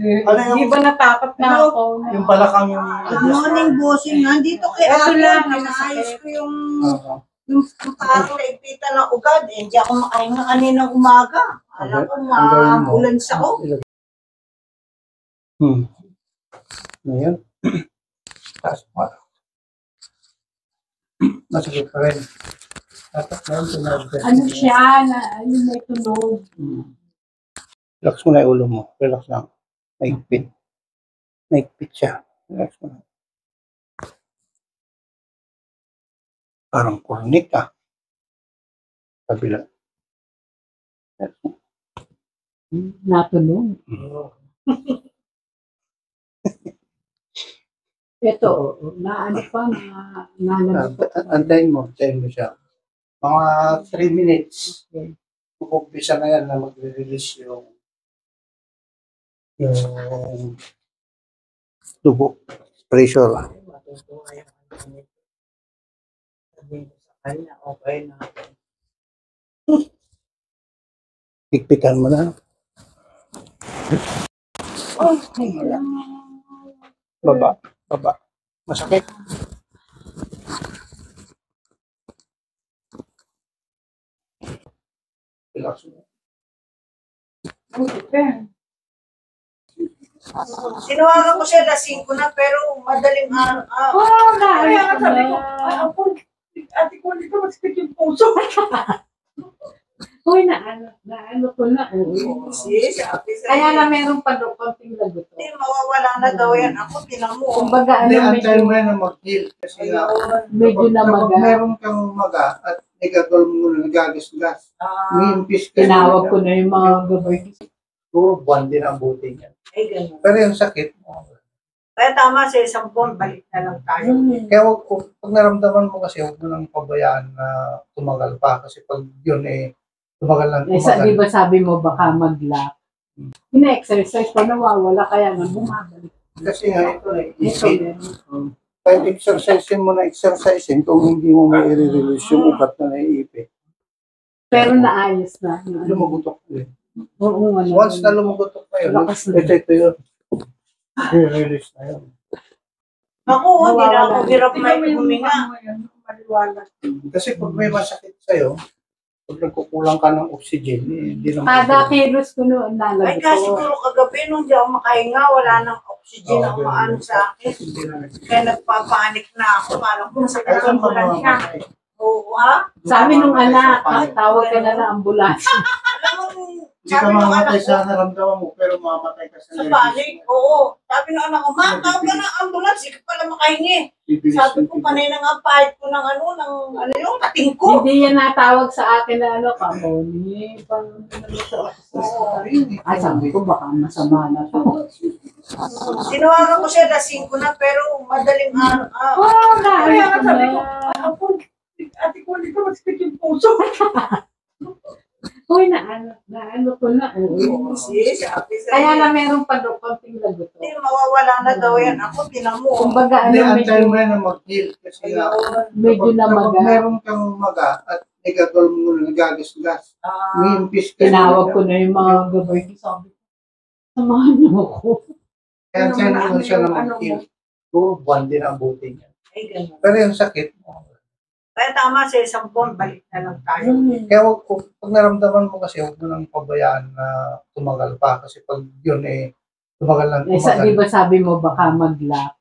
Di ba natakot na ako? Yung balakang yung... Good morning, bossing. Nandito kay Ito lang, Ariel. Naayos ko yung parang naigpitan ng ugad. Hindi ako makahinga kaninang umaga. Alam ko, ma-ambulance ako. Ngayon. Taas mo. Masakit pa rin. Ano siya? Yung may tunog. Relax mo na yung ulo mo. Relax lang. Maigpit. Maigpit siya. Relax mo na. Parang kurnik ah. Kabila. Natunog. Ito, naano pa, nalamig pa. Antayin mo siya. Mga 3 minutes. Mag-umpisa na yan na magre-release yung dugo. Pressure. Higpitan mo na. Baba. Masakit. Relax mo. Tinawagan ko siya, lasing ko na, pero madaling araw. Kaya sabi ko, ate ko, dito masakit yung puso. Uy, naano ko na. Kaya na meron pa doon konting lagot. Hindi, mawawala na daw yan. Ako, tinan mo. Kumbaga, Hindi, ano, antayin mo na mag-heal. Kasi medyo namaga. kapag meron kang maga at nagagawin mo na nagagas-gas, may-impis ka. Tinawag ko na yung mga gabay. Puro buwan din ang buti niya. Ay, ganun. Pero yung sakit, Kaya tama, sa isang buwan, balik na lang tayo. kaya pag naramdaman mo kasi, huwag mo nang pabayaan na tumagal pa. Kasi pag yun tumagal lang Di tumagal. ba sabi mo baka mag-lock? Ina-exercise pa, nawawala, kaya nga bumabalik. Kasi nga ito na Ito ipit. meron. Kahit exercisein mo na exercisein, kung hindi mo may i-release yung ugat na naiipit, Pero naayos na. lumugutok din. Oo, ano. Once na lumugutok na yun, Lakas na. ito yun. I-release na yun. Ako, hindi na ako hirap na huminga. Kasi pag may masakit sa'yo, pag nagkukulang ka ng oxygen, hindi naman. Kada kilos ko noon Ay, nalagay kasi ko. siguro kagabi nung di ako makahinga, wala nang oxygen na umaano sa akin. Kaya nagpapanik na ako. Parang kung sa Kaya saan pa kalambulan niya. mamamatay? Oo, ha? Sabi nung anak, tawag ka na ng ambulansya. Alam mo, Hindi ka mamamatay sa naramdaman mo, pero mamamatay ka sa sa panik, oo. Sabi ng anak ko, ma, tawag ka ng ambulance, hindi ka pala makahingi. Sabi ko, panay na nga pahit ko ng ano yung kating ko. Hindi yan natawag sa akin na ano, kamoni. Ay, sabi ko, baka masama na to. Tinawagan ko siya, lasing ko na, pero madaling araw. Kaya nga sabi ko, ate ko, dito masakit yung puso. uy, naano ko na. Kaya na meron pa doon konting lagot. Hindi, mawawala na daw yan. Ako, tinan mo. Kumbaga, Hindi, ano, antayin mo medyo, na mag-heal. Kasi medyo kapag namaga. meron kang maga at nagagawin mo na nagagas-gas, may-impis ka. Tinawag ko na yung mga gabay ko. Sabi ko, samahan niyo ako. Kaya antayin mo siya na mag-heal. Puro buwan din ang buti niya. Ay, ganun. Pero yung sakit, Kaya tama, sa isang buwan, balik na lang tayo. kaya pag naramdaman mo kasi, huwag mo nang pabayaan na tumagal pa. Kasi pag yun tumagal lang Di tumagal. ba sabi mo baka mag-lock?